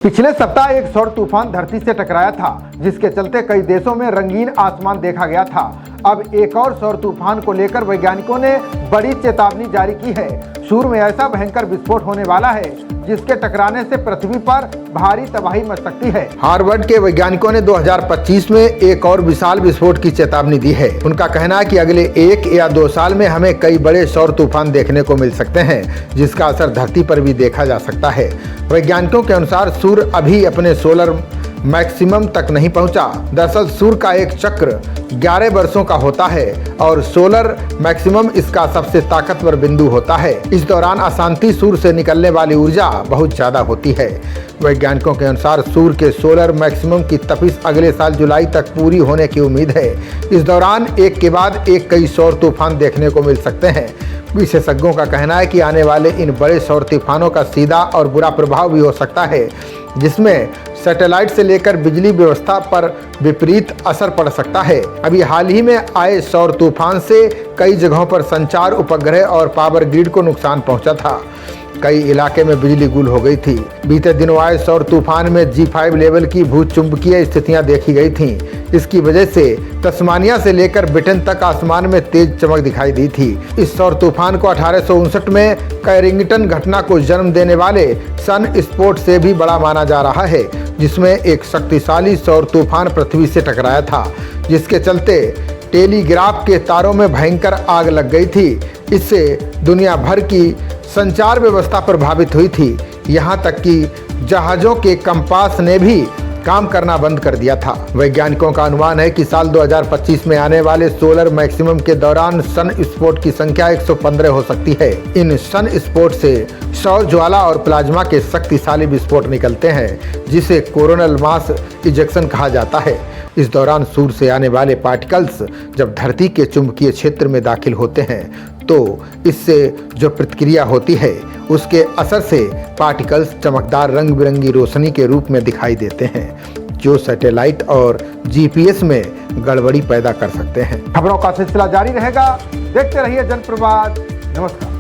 पिछले सप्ताह एक सौर तूफान धरती से टकराया था, जिसके चलते कई देशों में रंगीन आसमान देखा गया था। अब एक और सौर तूफान को लेकर वैज्ञानिकों ने बड़ी चेतावनी जारी की है। सूर्य में ऐसा भयंकर विस्फोट होने वाला है जिसके टकराने से पृथ्वी पर भारी तबाही मच सकती है। हार्वर्ड के वैज्ञानिकों ने 2025 में एक और विशाल विस्फोट की चेतावनी दी है। उनका कहना है कि अगले 1 या 2 साल में हमें कई बड़े सौर तूफान देखने को मिल सकते हैं, जिसका असर धरती पर भी देखा जा सकता है। वैज्ञानिकों के अनुसार सूर्य अभी अपने सोलर मैक्सिमम तक नहीं पहुंचा। दरअसल सूर्य का एक चक्र 11 वर्षों का होता है और सोलर मैक्सिमम इसका सबसे ताकतवर बिंदु होता है। इस दौरान अशांति सूर्य से निकलने वाली ऊर्जा बहुत ज्यादा होती है। वैज्ञानिकों के अनुसार सूर्य के सोलर मैक्सिमम की तपिश अगले साल जुलाई तक पूरी होने की उम्मीद है। इस दौरान एक के बाद एक कई सौर तूफान देखने को मिल सकते हैं। विशेषज्ञों का कहना है कि आने वाले इन बड़े सौर तूफानों का सीधा और बुरा प्रभाव भी हो सकता है, जिसमें सैटेलाइट से लेकर बिजली व्यवस्था पर विपरीत असर पड़ सकता है। अभी हाल ही में आए सौर तूफान से कई जगहों पर संचार उपग्रह और पावर ग्रिड को नुकसान पहुंचा था। कई इलाके में बिजली गुल हो गई थी। बीते दिनों आए सौर तूफान में G5 लेवल की भूचुंबकीय स्थितियां देखी गई थीं। इसकी वजह से तस्मानिया से लेकर ब्रिटेन तक आसमान में तेज चमक दिखाई दी थी। इस सौर तूफान को 1859 में कैरिंगटन घटना को जन्म देने वाले सन स्पॉट से भी बड़ा माना जा रहा है, जिसमें एक शक्तिशाली सौर तूफान पृथ्वी से टकराया था, जिसके चलते टेलीग्राफ के तारों में भयंकर आग लग गई थी। इससे दुनिया भर की संचार व्यवस्था प्रभावित हुई थी। यहाँ तक कि जहाज़ों के कंपास ने भी काम करना बंद कर दिया था। वैज्ञानिकों का अनुमान है कि साल 2025 में आने वाले सोलर मैक्सिमम के दौरान सन स्पॉट की संख्या 115 हो सकती है। इन सन स्पॉट से सौर ज्वाला और प्लाज्मा के शक्तिशाली विस्फोट निकलते हैं, जिसे कोरोनल मास इजेक्शन कहा जाता है। इस दौरान सूर्य से आने वाले पार्टिकल्स जब धरती के चुंबकीय क्षेत्र में दाखिल होते हैं, तो इससे जो प्रतिक्रिया होती है उसके असर से पार्टिकल्स चमकदार रंग बिरंगी रोशनी के रूप में दिखाई देते हैं, जो सैटेलाइट और GPS में गड़बड़ी पैदा कर सकते हैं। खबरों का सिलसिला जारी रहेगा। देखते रहिए जनप्रवाद। नमस्कार।